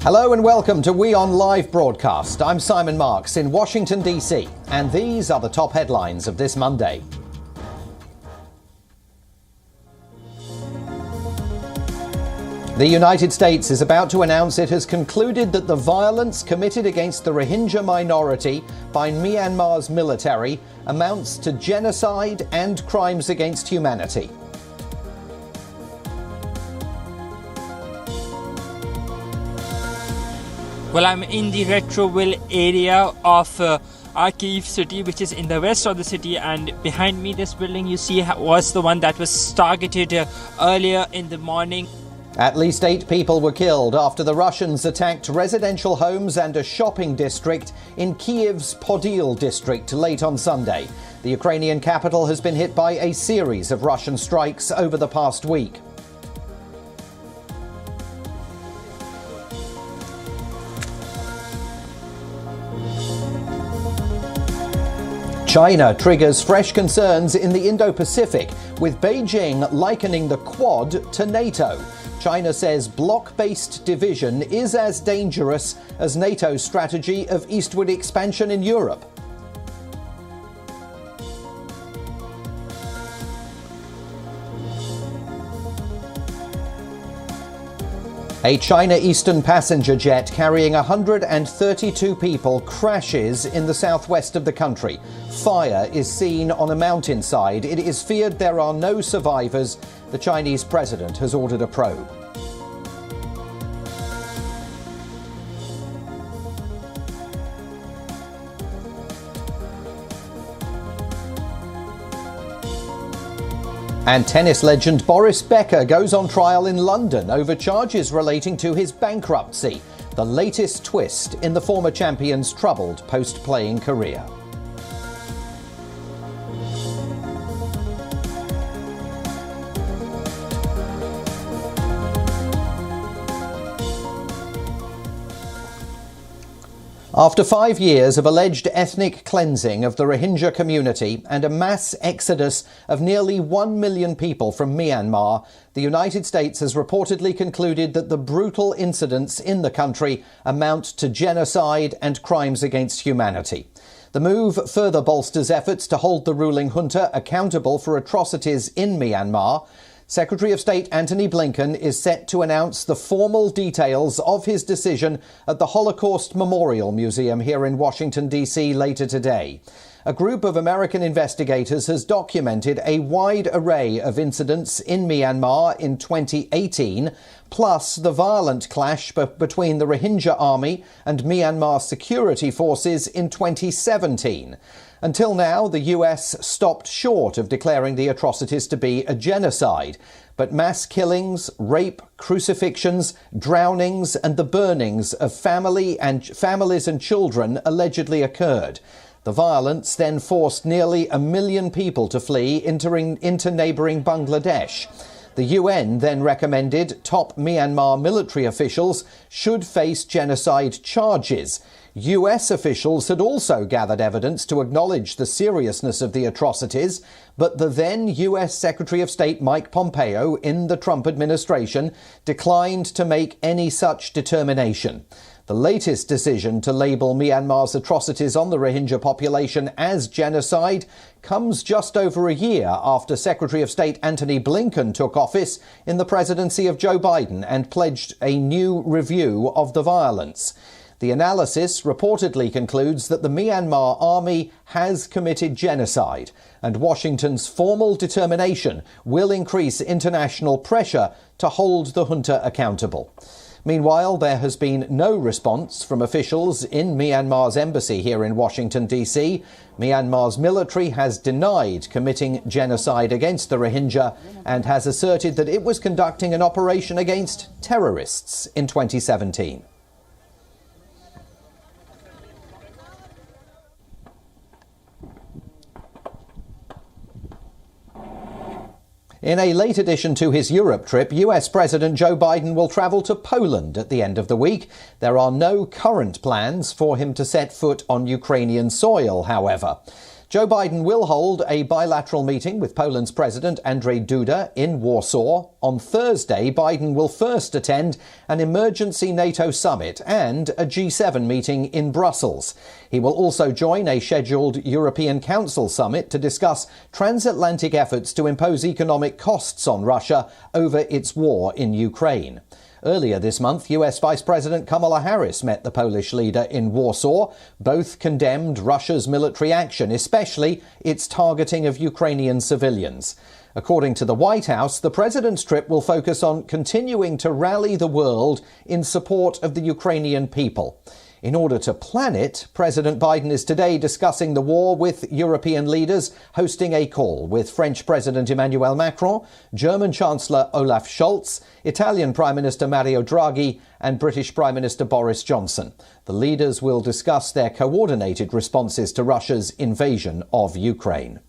Hello and welcome to WION Live Broadcast. I'm Simon Marks in Washington, D.C. and these are the top headlines of this Monday. The United States is about to announce it has concluded that the violence committed against the Rohingya minority by Myanmar's military amounts to genocide and crimes against humanity. Well, I'm in the Retroville area of Kyiv city, which is in the west of the city, and behind me this building you see was the one that was targeted earlier in the morning. At least 8 people were killed after the Russians attacked residential homes and a shopping district in Kyiv's Podil district late on Sunday. The Ukrainian capital has been hit by a series of Russian strikes over the past week. China triggers fresh concerns in the Indo-Pacific, with Beijing likening the Quad to NATO. China says bloc-based division is as dangerous as NATO's strategy of eastward expansion in Europe. A China Eastern passenger jet carrying 132 people crashes in the southwest of the country. Fire is seen on a mountainside. It is feared there are no survivors. The Chinese president has ordered a probe. And tennis legend Boris Becker goes on trial in London over charges relating to his bankruptcy, the latest twist in the former champion's troubled post-playing career. After 5 years of alleged ethnic cleansing of the Rohingya community and a mass exodus of nearly 1 million people from Myanmar, the United States has reportedly concluded that the brutal incidents in the country amount to genocide and crimes against humanity. The move further bolsters efforts to hold the ruling junta accountable for atrocities in Myanmar. Secretary of State Antony Blinken is set to announce the formal details of his decision at the Holocaust Memorial Museum here in Washington, D.C. later today. A group of American investigators has documented a wide array of incidents in Myanmar in 2018, plus the violent clash between the Rohingya army and Myanmar security forces in 2017. Until now, the US stopped short of declaring the atrocities to be a genocide. But mass killings, rape, crucifixions, drownings and the burnings of families and children allegedly occurred. The violence then forced nearly 1 million people to flee into neighbouring Bangladesh. The UN then recommended top Myanmar military officials should face genocide charges. US officials had also gathered evidence to acknowledge the seriousness of the atrocities, but the then US Secretary of State Mike Pompeo in the Trump administration declined to make any such determination. The latest decision to label Myanmar's atrocities on the Rohingya population as genocide comes just over a year after Secretary of State Antony Blinken took office in the presidency of Joe Biden and pledged a new review of the violence. The analysis reportedly concludes that the Myanmar army has committed genocide, and Washington's formal determination will increase international pressure to hold the junta accountable. Meanwhile, there has been no response from officials in Myanmar's embassy here in Washington, D.C. Myanmar's military has denied committing genocide against the Rohingya and has asserted that it was conducting an operation against terrorists in 2017. In a late addition to his Europe trip, US President Joe Biden will travel to Poland at the end of the week. There are no current plans for him to set foot on Ukrainian soil, however. Joe Biden will hold a bilateral meeting with Poland's President Andrzej Duda in Warsaw. On Thursday, Biden will first attend an emergency NATO summit and a G7 meeting in Brussels. He will also join a scheduled European Council summit to discuss transatlantic efforts to impose economic costs on Russia over its war in Ukraine. Earlier this month, US Vice President Kamala Harris met the Polish leader in Warsaw. Both condemned Russia's military action, especially its targeting of Ukrainian civilians. According to the White House, the president's trip will focus on continuing to rally the world in support of the Ukrainian people. In order to plan it, President Biden is today discussing the war with European leaders, hosting a call with French President Emmanuel Macron, German Chancellor Olaf Scholz, Italian Prime Minister Mario Draghi and British Prime Minister Boris Johnson. The leaders will discuss their coordinated responses to Russia's invasion of Ukraine.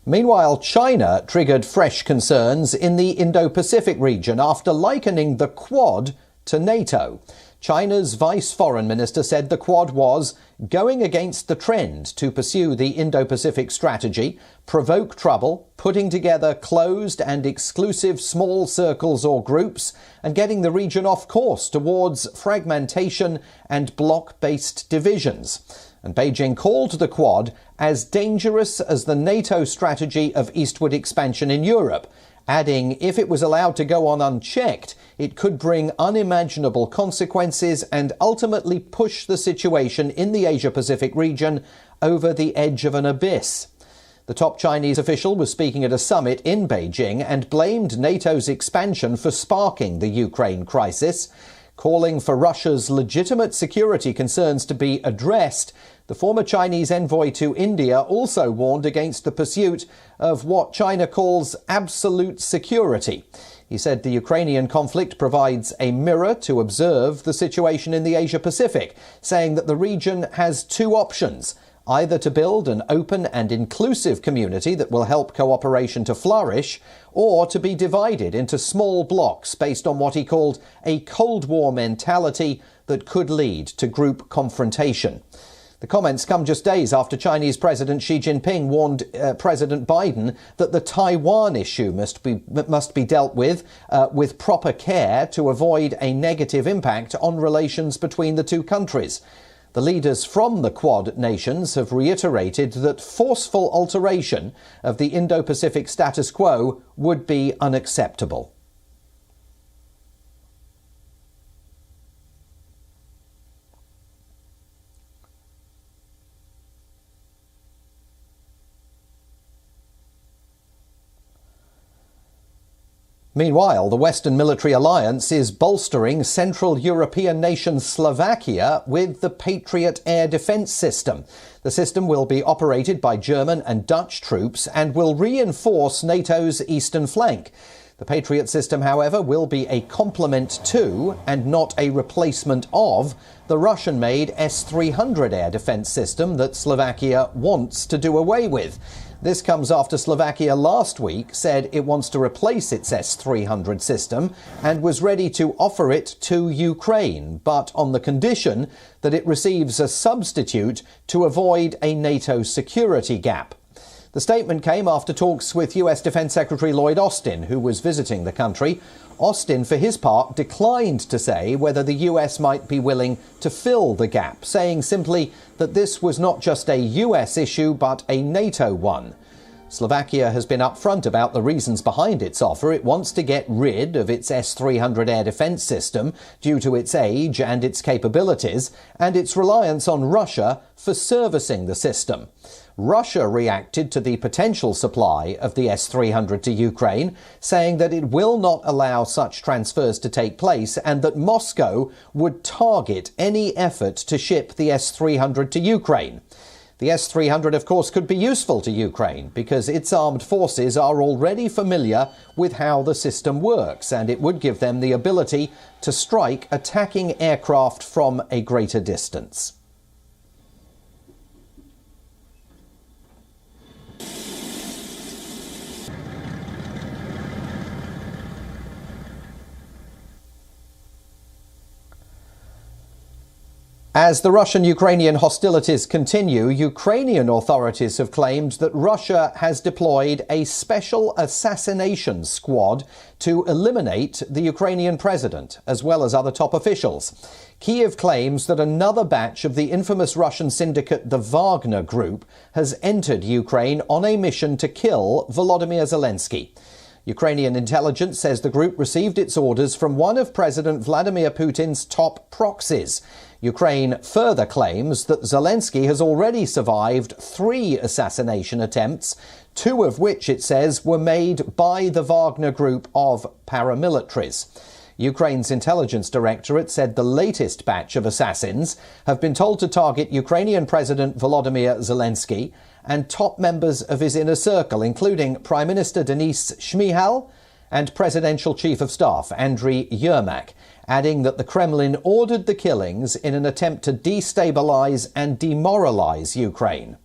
Meanwhile, China triggered fresh concerns in the Indo-Pacific region after likening the Quad to NATO. China's Vice Foreign Minister said the Quad was going against the trend to pursue the Indo-Pacific strategy, provoke trouble, putting together closed and exclusive small circles or groups, and getting the region off course towards fragmentation and bloc-based divisions. And Beijing called the Quad as dangerous as the NATO strategy of eastward expansion in Europe, adding if it was allowed to go on unchecked, it could bring unimaginable consequences and ultimately push the situation in the Asia-Pacific region over the edge of an abyss. The top Chinese official was speaking at a summit in Beijing and blamed NATO's expansion for sparking the Ukraine crisis. Calling for Russia's legitimate security concerns to be addressed, the former Chinese envoy to India also warned against the pursuit of what China calls absolute security. He said the Ukrainian conflict provides a mirror to observe the situation in the Asia-Pacific, saying that the region has two options: either to build an open and inclusive community that will help cooperation to flourish, or to be divided into small blocks based on what he called a Cold War mentality that could lead to group confrontation. The comments come just days after Chinese President Xi Jinping warned President Biden that the Taiwan issue must be dealt with proper care to avoid a negative impact on relations between the two countries. The leaders from the Quad nations have reiterated that forceful alteration of the Indo-Pacific status quo would be unacceptable. Meanwhile, the Western military alliance is bolstering Central European nation Slovakia with the Patriot air defence system. The system will be operated by German and Dutch troops and will reinforce NATO's eastern flank. The Patriot system, however, will be a complement to, and not a replacement of, the Russian-made S-300 air defence system that Slovakia wants to do away with. This comes after Slovakia last week said it wants to replace its S-300 system and was ready to offer it to Ukraine, but on the condition that it receives a substitute to avoid a NATO security gap. The statement came after talks with US Defense Secretary Lloyd Austin, who was visiting the country. Austin, for his part, declined to say whether the US might be willing to fill the gap, saying simply that this was not just a US issue but a NATO one. Slovakia has been upfront about the reasons behind its offer. It wants to get rid of its S-300 air defence system due to its age and its capabilities, and its reliance on Russia for servicing the system. Russia reacted to the potential supply of the S-300 to Ukraine, saying that it will not allow such transfers to take place and that Moscow would target any effort to ship the S-300 to Ukraine. The S-300, of course, could be useful to Ukraine because its armed forces are already familiar with how the system works, and it would give them the ability to strike attacking aircraft from a greater distance. As the Russian-Ukrainian hostilities continue, Ukrainian authorities have claimed that Russia has deployed a special assassination squad to eliminate the Ukrainian president, as well as other top officials. Kyiv claims that another batch of the infamous Russian syndicate, the Wagner Group, has entered Ukraine on a mission to kill Volodymyr Zelensky. Ukrainian intelligence says the group received its orders from one of President Vladimir Putin's top proxies. Ukraine further claims that Zelensky has already survived 3 assassination attempts, 2 of which, it says, were made by the Wagner Group of paramilitaries. Ukraine's intelligence directorate said the latest batch of assassins have been told to target Ukrainian President Volodymyr Zelensky and top members of his inner circle, including Prime Minister Denis Shmyhal and Presidential Chief of Staff Andriy Yermak, adding that the Kremlin ordered the killings in an attempt to destabilize and demoralize Ukraine.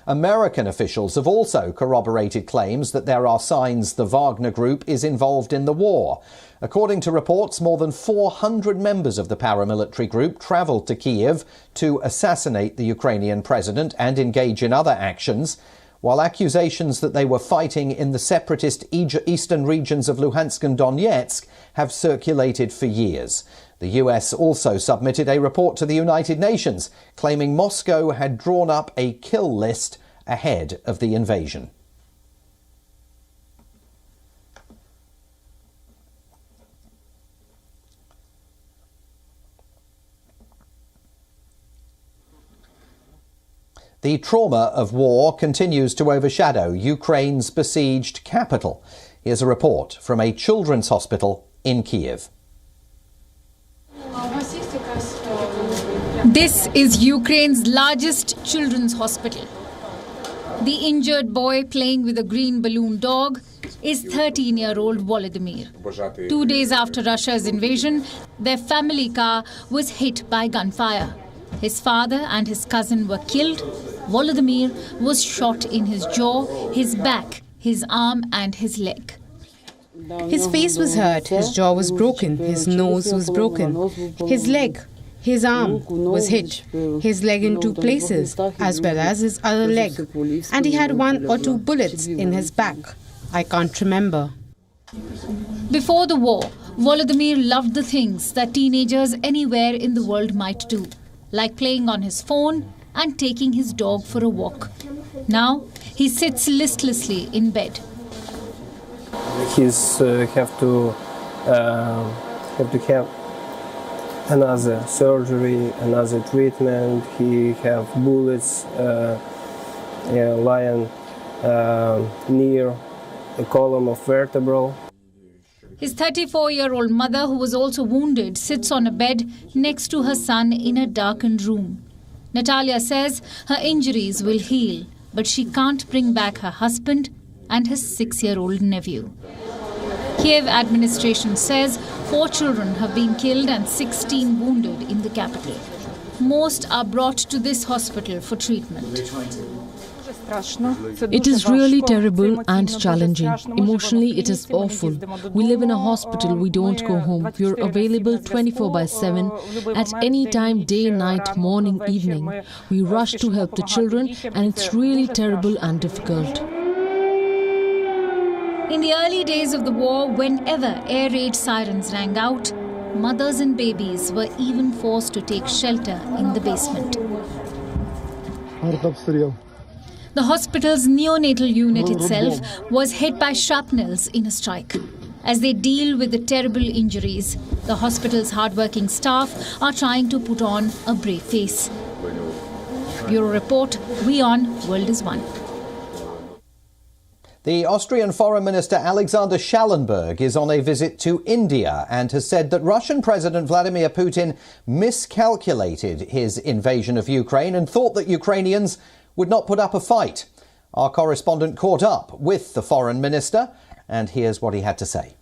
American officials have also corroborated claims that there are signs the Wagner Group is involved in the war. According to reports, more than 400 members of the paramilitary group travelled to Kyiv to assassinate the Ukrainian president and engage in other actions, while accusations that they were fighting in the separatist eastern regions of Luhansk and Donetsk have circulated for years. The US also submitted a report to the United Nations claiming Moscow had drawn up a kill list ahead of the invasion. The trauma of war continues to overshadow Ukraine's besieged capital. Here's a report from a children's hospital in Kyiv. This is Ukraine's largest children's hospital. The injured boy playing with a green balloon dog is 13-year-old Volodymyr. 2 days after Russia's invasion, their family car was hit by gunfire. His father and his cousin were killed. Volodymyr was shot in his jaw, his back, his arm and his leg. His face was hurt, his jaw was broken, his nose was broken, his leg, his arm was hit, his leg in 2 places, as well as his other leg, and he had 1 or 2 bullets in his back. I can't remember. Before the war, Volodymyr loved the things that teenagers anywhere in the world might do, like playing on his phone and taking his dog for a walk. Now, he sits listlessly in bed. He's have to have another surgery, another treatment. He have bullets lying near a column of vertebral. His 34-year-old mother, who was also wounded, sits on a bed next to her son in a darkened room. Natalia says her injuries will heal, but she can't bring back her husband and his 6-year-old nephew. Kiev administration says 4 children have been killed and 16 wounded in the capital. Most are brought to this hospital for treatment. It is really terrible and challenging. Emotionally, it is awful. We live in a hospital, we don't go home. We are available 24/7 at any time, day, night, morning, evening. We rush to help the children and it's really terrible and difficult. In the early days of the war, whenever air raid sirens rang out, mothers and babies were even forced to take shelter in the basement. The hospital's neonatal unit itself was hit by shrapnels in a strike. As they deal with the terrible injuries, the hospital's hardworking staff are trying to put on a brave face. Bureau Report, WION World is One. The Austrian Foreign Minister Alexander Schallenberg is on a visit to India and has said that Russian President Vladimir Putin miscalculated his invasion of Ukraine and thought that Ukrainians would not put up a fight. Our correspondent caught up with the foreign minister, and here's what he had to say.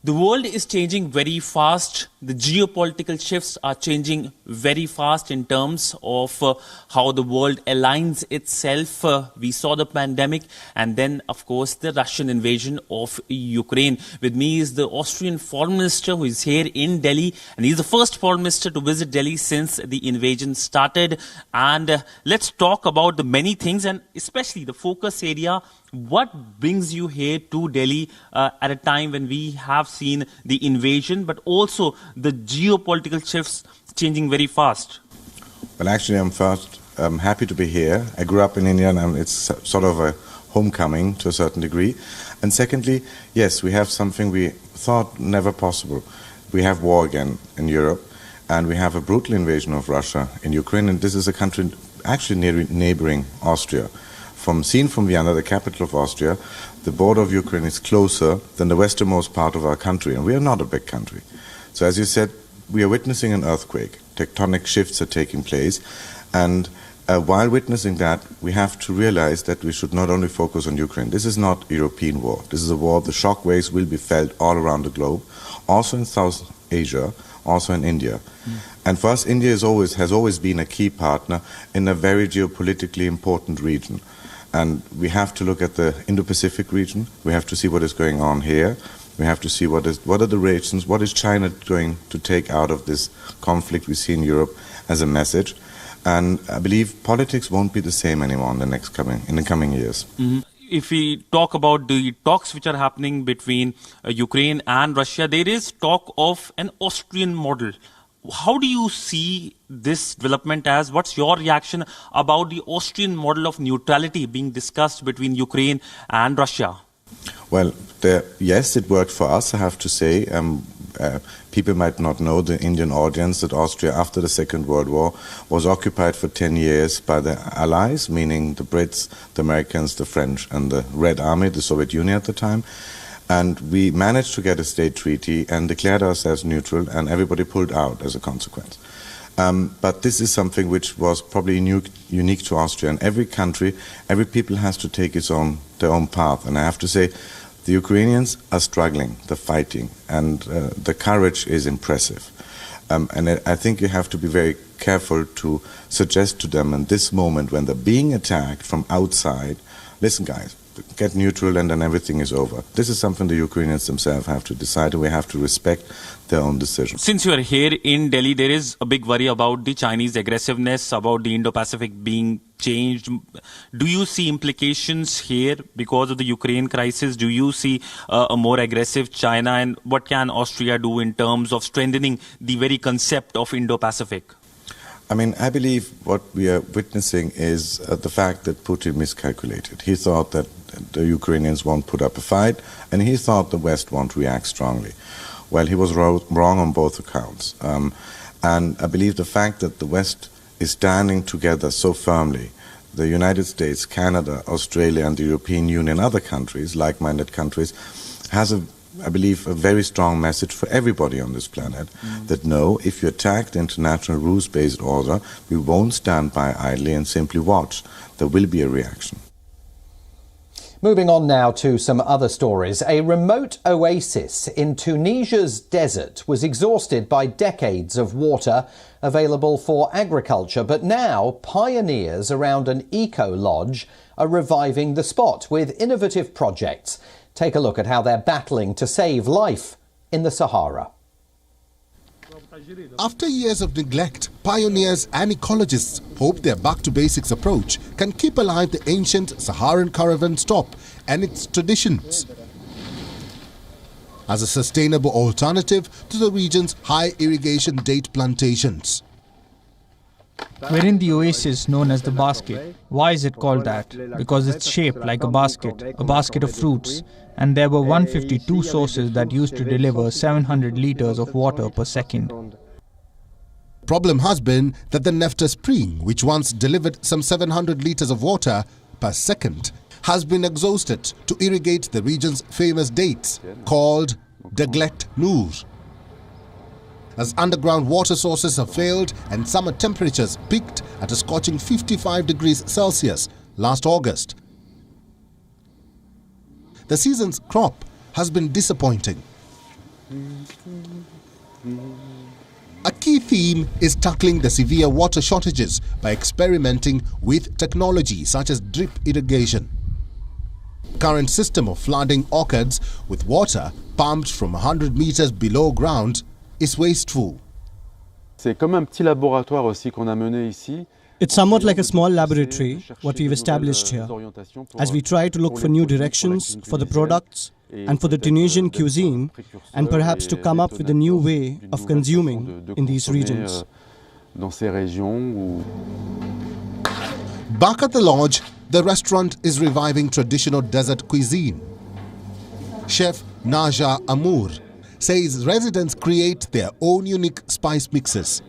The world is changing very fast. The geopolitical shifts are changing very fast in terms of how the world aligns itself. We saw the pandemic and then, of course, the Russian invasion of Ukraine. With me is the Austrian foreign minister who is here in Delhi, and he's the first foreign minister to visit Delhi since the invasion started. And let's talk about the many things, and especially the focus area. What brings you here to Delhi at a time when we have seen the invasion, but also the geopolitical shifts changing very fast? Well, actually, I'm happy to be here. I grew up in India, and it's sort of a homecoming to a certain degree. And secondly, yes, we have something we thought never possible. We have war again in Europe, and we have a brutal invasion of Russia in Ukraine, and this is a country actually neighboring Austria. Seen from Vienna, the capital of Austria, the border of Ukraine is closer than the westernmost part of our country, and we are not a big country. So as you said, we are witnessing an earthquake. Tectonic shifts are taking place, and while witnessing that, we have to realize that we should not only focus on Ukraine. This is not a European war. This is a war, the shock waves will be felt all around the globe, also in South Asia, also in India. And for us, India has always been a key partner in a very geopolitically important region. And we have to look at the Indo-Pacific region. We have to see what is going on here. We have to see what are the reactions, what is China going to take out of this conflict we see in Europe as a message. And I believe politics won't be the same anymore in the coming years. Mm-hmm. If we talk about the talks which are happening between Ukraine and Russia, there is talk of an Austrian model. How do you see this development as? What's your reaction about the Austrian model of neutrality being discussed between Ukraine and Russia? Well, yes, it worked for us, I have to say. People might not know, the Indian audience, that Austria, after the Second World War, was occupied for 10 years by the Allies, meaning the Brits, the Americans, the French, and the Red Army, the Soviet Union at the time. And we managed to get a state treaty and declared ourselves neutral, and everybody pulled out as a consequence. But this is something which was probably unique to Austria. And every country, every people has to take their own path. And I have to say, the Ukrainians are struggling, they're fighting, and the courage is impressive. And I think you have to be very careful to suggest to them in this moment when they're being attacked from outside, listen guys, get neutral and then everything is over. This is something the Ukrainians themselves have to decide, and we have to respect their own decision. Since you are here in Delhi, there is a big worry about the Chinese aggressiveness, about the Indo-Pacific being changed. Do you see implications here because of the Ukraine crisis? Do you see a more aggressive China, and what can Austria do in terms of strengthening the very concept of Indo-Pacific? I mean, I believe what we are witnessing is the fact that Putin miscalculated. He thought that the Ukrainians won't put up a fight, and he thought the West won't react strongly. Well, he was wrong on both accounts. And I believe the fact that the West is standing together so firmly, the United States, Canada, Australia, and the European Union, other countries, like-minded countries, has I believe, a very strong message for everybody on this planet, that no, if you attack the international rules-based order, we won't stand by idly and simply watch. There will be a reaction. Moving on now to some other stories. A remote oasis in Tunisia's desert was exhausted by decades of water available for agriculture, but now pioneers around an eco-lodge are reviving the spot with innovative projects. Take a look at how they're battling to save life in the Sahara. After years of neglect, pioneers and ecologists hope their back-to-basics approach can keep alive the ancient Saharan caravan stop and its traditions as a sustainable alternative to the region's high irrigation date plantations. We're in the oasis known as the basket. Why is it called that? Because it's shaped like a basket of fruits. And there were 152 sources that used to deliver 700 liters of water per second. Problem has been that the Nefta spring, which once delivered some 700 liters of water per second, has been exhausted to irrigate the region's famous dates, called Deglet Noor. As underground water sources have failed and summer temperatures peaked at a scorching 55 degrees Celsius last August. The season's crop has been disappointing. A key theme is tackling the severe water shortages by experimenting with technology such as drip irrigation. Current system of flooding orchards with water pumped from 100 meters below ground is wasteful. C'est comme un petit laboratoire aussi qu'on a mené ici. It's somewhat like a small laboratory, what we've established here, as we try to look for new directions for the products and for the Tunisian cuisine, and perhaps to come up with a new way of consuming in these regions. Back at the lodge, the restaurant is reviving traditional desert cuisine. Chef Naja Amour says residents create their own unique spice mixes.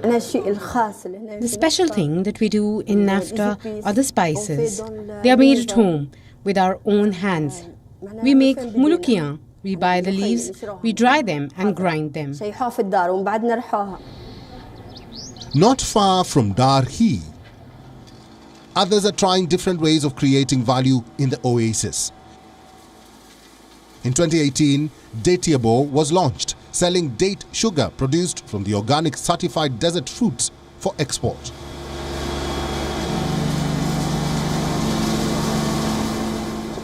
The special thing that we do in NAFTA are the spices. They are made at home with our own hands. We make mulukiyan. We buy the leaves, we dry them and grind them. Not far from Darhi, others are trying different ways of creating value in the oasis. In 2018, Dateyabo was launched, selling date sugar produced from the organic certified desert fruits for export.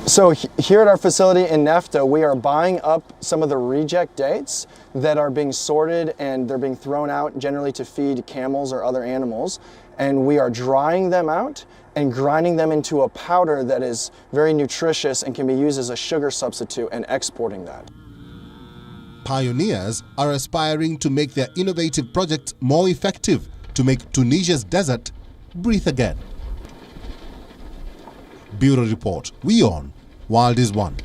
So here at our facility in NAFTA, we are buying up some of the reject dates that are being sorted and they're being thrown out generally to feed camels or other animals. And we are drying them out and grinding them into a powder that is very nutritious and can be used as a sugar substitute and exporting that. Pioneers are aspiring to make their innovative projects more effective to make Tunisia's desert breathe again. Bureau Report, WION, World is One.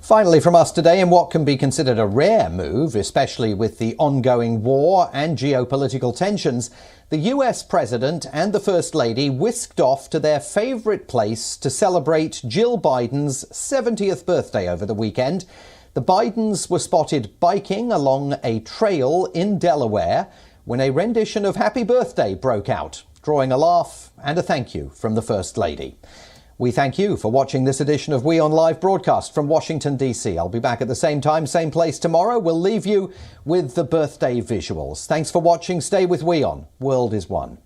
Finally from us today, in what can be considered a rare move, especially with the ongoing war and geopolitical tensions, the US President and the First Lady whisked off to their favourite place to celebrate Jill Biden's 70th birthday over the weekend. The Bidens were spotted biking along a trail in Delaware when a rendition of Happy Birthday broke out, drawing a laugh and a thank you from the First Lady. We thank you for watching this edition of WION Live Broadcast from Washington, D.C. I'll be back at the same time, same place tomorrow. We'll leave you with the birthday visuals. Thanks for watching. Stay with WION. World is One.